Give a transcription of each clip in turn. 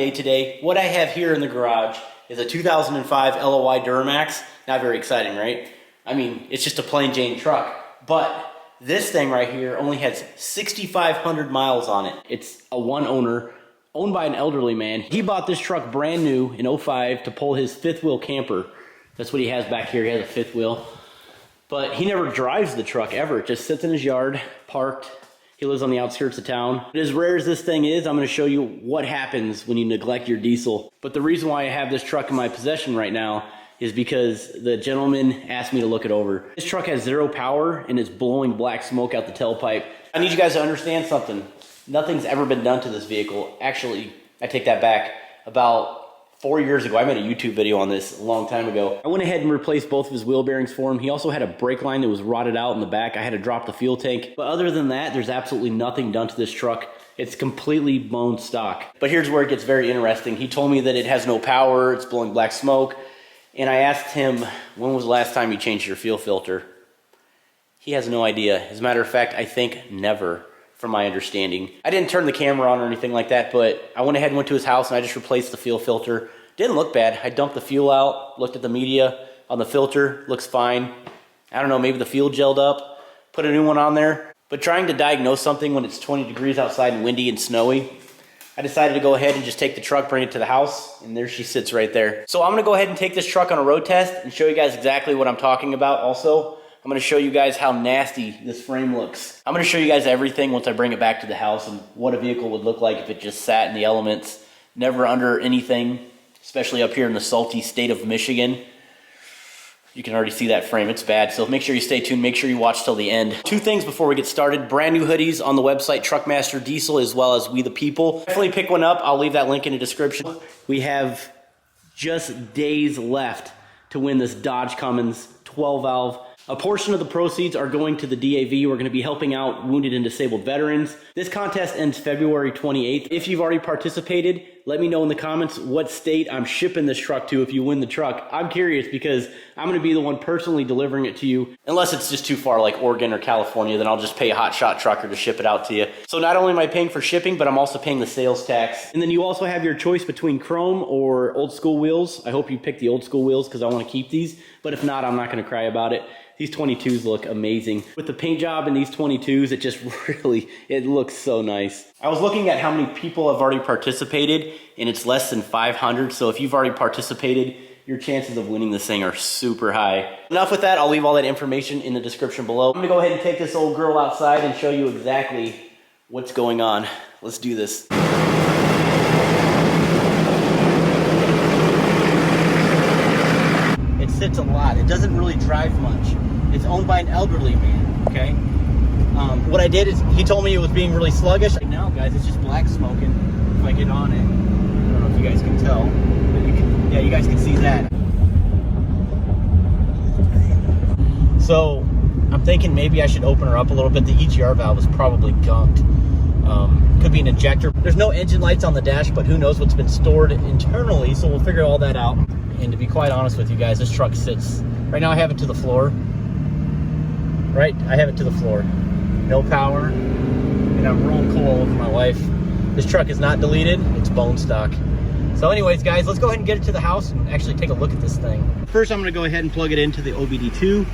day today. What I have here in the garage is a 2005 LLY Duramax. Not very exciting, right? I mean, it's just a plain Jane truck. But this thing right here only has 6,500 miles on it. It's a one owner, owned by an elderly man. He bought this truck brand new in 05 to pull his fifth wheel camper. That's what he has back here. He has a fifth wheel. But he never drives the truck ever. It just sits in his yard, parked. He lives on the outskirts of town. But as rare as this thing is, I'm gonna show you what happens when you neglect your diesel. But the reason why I have this truck in my possession right now is because the gentleman asked me to look it over. This truck has zero power and is blowing black smoke out the tailpipe. I need you guys to understand something. Nothing's ever been done to this vehicle. Actually, I take that back. About 4 years ago, I made a YouTube video on this a long time ago. I went ahead and replaced both of his wheel bearings for him. He also had a brake line that was rotted out in the back. I had to drop the fuel tank. But other than that, there's absolutely nothing done to this truck. It's completely blown stock. But here's where it gets very interesting. He told me that it has no power, it's blowing black smoke. And I asked him, when was the last time you changed your fuel filter? He has no idea. As a matter of fact, I think never, from my understanding. I didn't turn the camera on or anything like that, but I went ahead and went to his house and I just replaced the fuel filter. Didn't look bad. I dumped the fuel out, looked at the media on the filter, looks fine. I don't know, maybe the fuel gelled up, put a new one on there. But trying to diagnose something when it's 20 degrees outside and windy and snowy, I decided to go ahead and just take the truck, bring it to the house, and there she sits right there. So I'm gonna go ahead and take this truck on a road test and show you guys exactly what I'm talking about. Also, I'm gonna show you guys how nasty this frame looks. I'm gonna show you guys everything once I bring it back to the house and what a vehicle would look like if it just sat in the elements, never under anything, especially up here in the salty state of Michigan. You can already see that frame, it's bad. So make sure you stay tuned, make sure you watch till the end. Two things before we get started. Brand new hoodies on the website, Truckmaster Diesel, as well as We the People. Definitely pick one up, I'll leave that link in the description. We have just days left to win this Dodge Cummins 12 valve. A portion of the proceeds are going to the DAV. We're going to be helping out wounded and disabled veterans. This contest ends February 28th. If you've already participated, let me know in the comments what state I'm shipping this truck to if you win the truck. I'm curious because I'm going to be the one personally delivering it to you. Unless it's just too far like Oregon or California, then I'll just pay a hotshot trucker to ship it out to you. So not only am I paying for shipping, but I'm also paying the sales tax. And then you also have your choice between chrome or old school wheels. I hope you pick the old school wheels because I want to keep these. But if not, I'm not going to cry about it. These 22s look amazing. With the paint job in these 22s, it just really, it looks so nice. I was looking at how many people have already participated, and it's less than 500. So if you've already participated, your chances of winning this thing are super high. Enough with that, I'll leave all that information in the description below. I'm gonna go ahead and take this old girl outside and show you exactly what's going on. Let's do this. It sits a lot. It doesn't really drive much. It's owned by an elderly man, okay? What I did is, he told me it was being really sluggish. Right now, guys, it's just black smoking. If I get on it, I don't know if you guys can tell, but you can, yeah, you guys can see that. So, I'm thinking maybe I should open her up a little bit. The EGR valve is probably gunked. Could be an injector. There's no engine lights on the dash, but who knows what's been stored internally, so we'll figure all that out. And to be quite honest with you guys, this truck sits, right now I have it to the floor. Right, I have it to the floor. No power, and I'm rolling coal over my wife. This truck is not deleted, it's bone stock. So anyways, guys, let's go ahead and get it to the house and actually take a look at this thing. First, I'm gonna go ahead and plug it into the OBD2.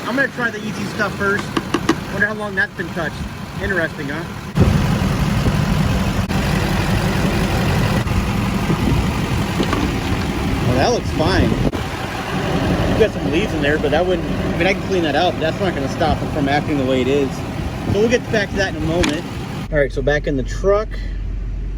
I'm gonna try the easy stuff first. Wonder how long that's been touched. Interesting, huh? Well, that looks fine. Got some leaves in there, but that wouldn't, I mean, I can clean that out, but that's not going to stop it from acting the way it is. So we'll get back to that in a moment. All right, so back in the truck,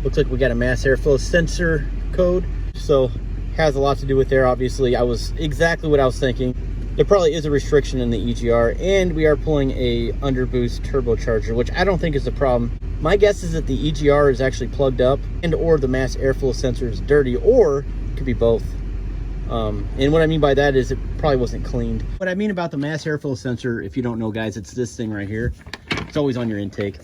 looks like we got a mass airflow sensor code. So has a lot to do with there, obviously. I was exactly what I was thinking. There probably is a restriction in the EGR, and we are pulling a underboost turbocharger, which I don't think is a problem. My guess is that the EGR is actually plugged up and or the mass airflow sensor is dirty, or it could be both. And what I mean by that is it probably wasn't cleaned. What I mean about the mass airflow sensor, if you don't know, guys, it's this thing right here. It's always on your intake.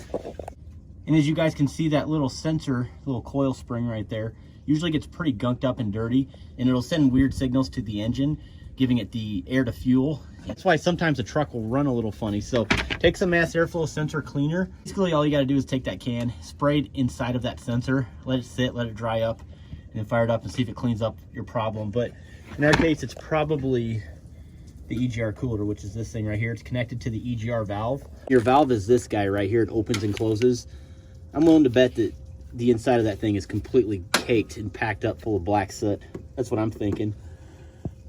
And as you guys can see, that little sensor, little coil spring right there, usually gets pretty gunked up and dirty, and it'll send weird signals to the engine. giving it the air to fuel. That's why sometimes a truck will run a little funny. So take some mass airflow sensor cleaner. Basically all you got to do is take that can, spray it inside of that sensor, let it sit, let it dry up, and then fire it up and see if it cleans up your problem. But in our case, it's probably the EGR cooler, which is this thing right here. It's connected to the EGR valve. Your valve is this guy right here. It opens and closes. I'm willing to bet that the inside of that thing is completely caked and packed up full of black soot. That's what I'm thinking.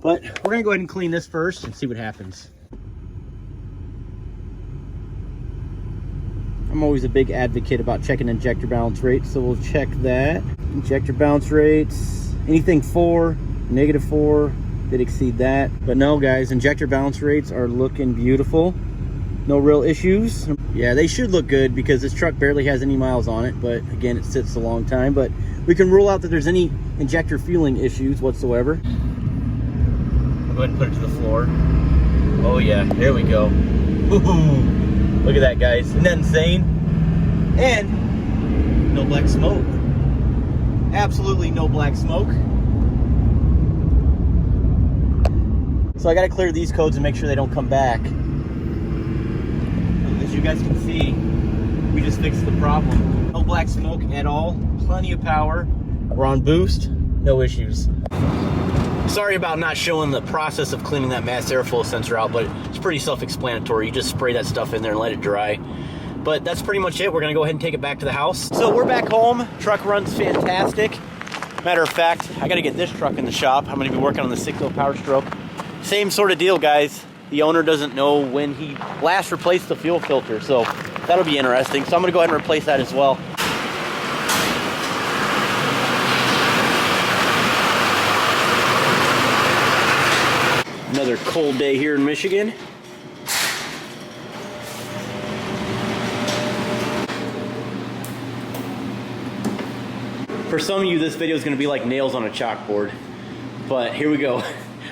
But we're gonna go ahead and clean this first and see what happens. I'm always a big advocate about checking injector balance rates, so we'll check that. Injector balance rates, anything 4, -4, did exceed that. But no guys, injector balance rates are looking beautiful. No real issues. Yeah, they should look good because this truck barely has any miles on it, but again, it sits a long time. But we can rule out that there's any injector fueling issues whatsoever. Go ahead and put it to the floor. Oh yeah, there we go. Woohoo! Look at that, guys. Isn't that insane? And no black smoke. Absolutely no black smoke. So I gotta clear these codes and make sure they don't come back. As you guys can see, we just fixed the problem. No black smoke at all. Plenty of power. We're on boost. No issues. Sorry about not showing the process of cleaning that mass airflow sensor out, but it's pretty self-explanatory. You just spray that stuff in there and let it dry. But that's pretty much it. We're gonna go ahead and take it back to the house. So we're back home. Truck runs fantastic. Matter of fact, I gotta get this truck in the shop. I'm gonna be working on the 6.0 Power Stroke. Same sort of deal, guys. The owner doesn't know when he last replaced the fuel filter, so that'll be interesting. So I'm gonna go ahead and replace that as well. Another cold day here in Michigan. For some of you, this video is going to be like nails on a chalkboard, but here we go.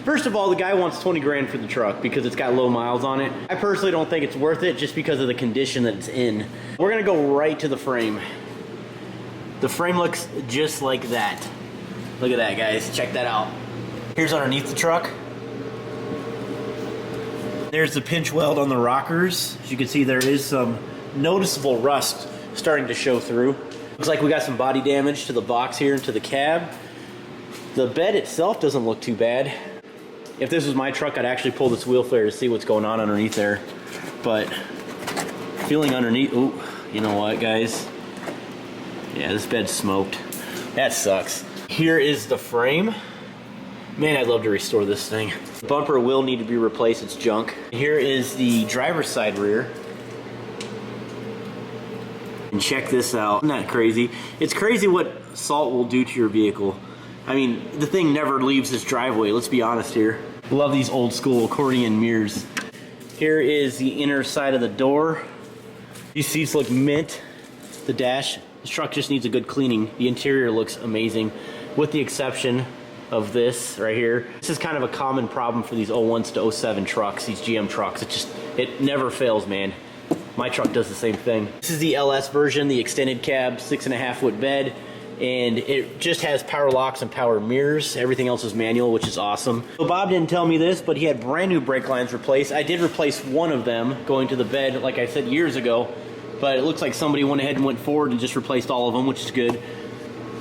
First of all, the guy wants 20 grand for the truck because it's got low miles on it. I personally don't think it's worth it just because of the condition that it's in. We're going to go right to the frame. The frame looks just like that. Look at that, guys. Check that out. Here's underneath the truck. There's the pinch weld on the rockers. As you can see, there is some noticeable rust starting to show through. Looks like we got some body damage to the box here and to the cab. The bed itself doesn't look too bad. If this was my truck, I'd actually pull this wheel flare to see what's going on underneath there. But feeling underneath, ooh, you know what, guys? Yeah, this bed's smoked. That sucks. Here is the frame. Man, I'd love to restore this thing. The bumper will need to be replaced, it's junk. Here is the driver's side rear. And check this out, isn't that crazy? It's crazy what salt will do to your vehicle. I mean, the thing never leaves this driveway, let's be honest here. Love these old school accordion mirrors. Here is the inner side of the door. These seats look mint. The dash, this truck just needs a good cleaning. The interior looks amazing, with the exception of this right here. This is kind of a common problem for these 01s to 07 trucks, these GM trucks. It never fails, man. My truck does the same thing. This is the LS version, the extended cab, 6.5 foot bed, and it just has power locks and power mirrors. Everything else is manual, which is awesome. So Bob didn't tell me this, but he had brand new brake lines replaced. I did replace one of them going to the bed, like I said, years ago, but it looks like somebody went ahead and went forward and just replaced all of them, which is good.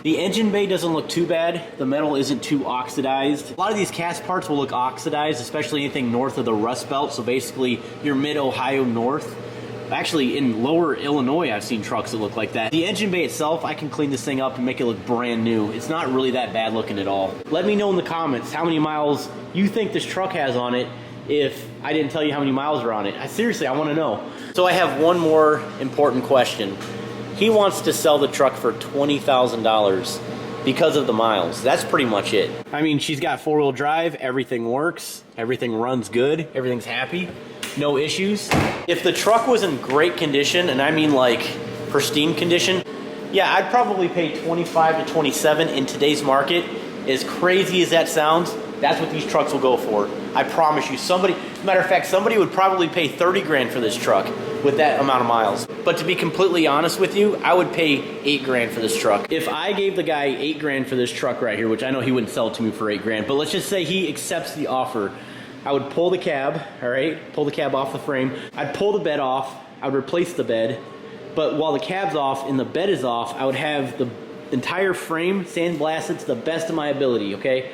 The engine bay doesn't look too bad. The metal isn't too oxidized. A lot of these cast parts will look oxidized, especially anything north of the Rust Belt, so basically your mid-Ohio north. Actually, in lower Illinois, I've seen trucks that look like that. The engine bay itself, I can clean this thing up and make it look brand new. It's not really that bad looking at all. Let me know in the comments how many miles you think this truck has on it if I didn't tell you how many miles are on it. Seriously, I want to know. So I have one more important question. He wants to sell the truck for $20,000 because of the miles. That's pretty much it. I mean, she's got 4-wheel drive, everything works, everything runs good, everything's happy, no issues. If the truck was in great condition, and I mean like pristine condition, yeah, I'd probably pay 25 to 27 in today's market. As crazy as that sounds, that's what these trucks will go for. I promise you, somebody, matter of fact, somebody would probably pay 30 grand for this truck. with that amount of miles. But to be completely honest with you, I would pay $8 grand for this truck. If I gave the guy $8 grand for this truck right here, which I know he wouldn't sell it to me for $8 grand, but let's just say he accepts the offer, I would pull the cab, all right? Pull the cab off the frame. I'd pull the bed off. I would replace the bed. But while the cab's off and the bed is off, I would have the entire frame sandblasted to the best of my ability, okay?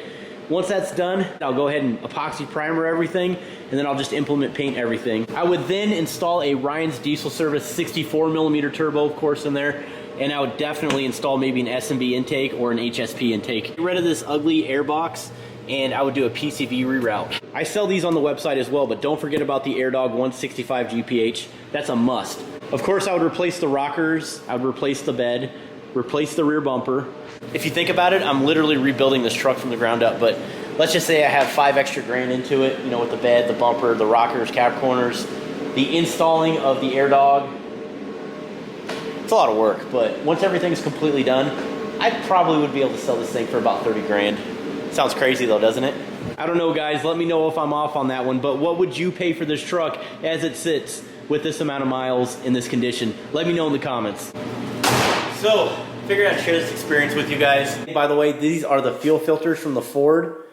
Once that's done, I'll go ahead and epoxy primer everything, and then I'll just implement paint everything. I would then install a Ryan's Diesel Service 64 millimeter turbo, of course, in there, and I would definitely install maybe an SMB intake or an HSP intake. Get rid of this ugly air box, and I would do a PCV reroute. I sell these on the website as well, but don't forget about the AirDog 165 GPH. That's a must. Of course, I would replace the rockers, I would replace the bed, replace the rear bumper. If you think about it, I'm literally rebuilding this truck from the ground up, but let's just say I have $5 extra grand into it, you know, with the bed, the bumper, the rockers, cab corners, the installing of the AirDog. It's a lot of work, but once everything's completely done, I probably would be able to sell this thing for about 30 grand. Sounds crazy though, doesn't it? I don't know, guys, let me know if I'm off on that one, but what would you pay for this truck as it sits with this amount of miles in this condition? Let me know in the comments. So, figured I'd share this experience with you guys. By the way, these are the fuel filters from the Ford.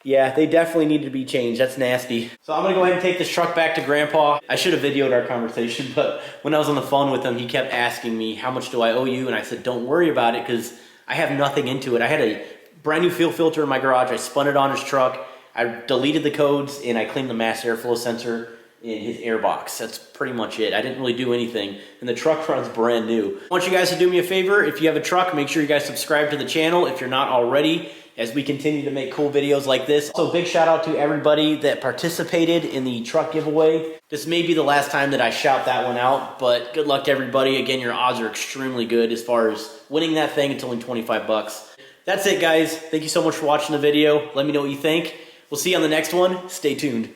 Yeah, they definitely need to be changed. That's nasty. So I'm gonna go ahead and take this truck back to Grandpa. I should have videoed our conversation, but when I was on the phone with him, he kept asking me, how much do I owe you? And I said, don't worry about it, because I have nothing into it. I had a brand new fuel filter in my garage. I spun it on his truck. I deleted the codes, and I cleaned the mass airflow sensor in his air box. That's pretty much it. I didn't really do anything, and the truck runs brand new. I want you guys to do me a favor. If you have a truck, make sure you guys subscribe to the channel if you're not already, as we continue to make cool videos like this. So big shout out to everybody that participated in the truck giveaway. This may be the last time that I shout that one out, but good luck to everybody. Again, your odds are extremely good as far as winning that thing. It's only 25 bucks. That's it, guys. Thank you so much for watching the video. Let me know what you think. We'll see you on the next one. Stay tuned.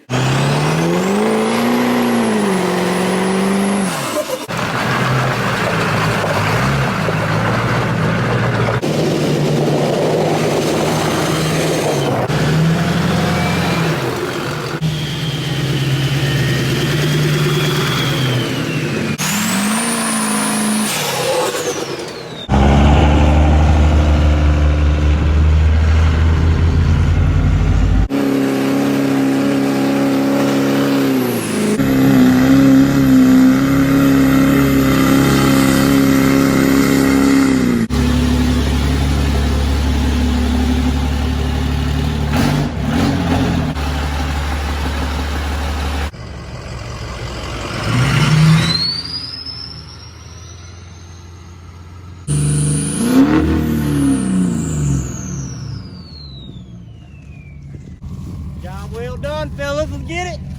Job well done, fellas. Let's get it.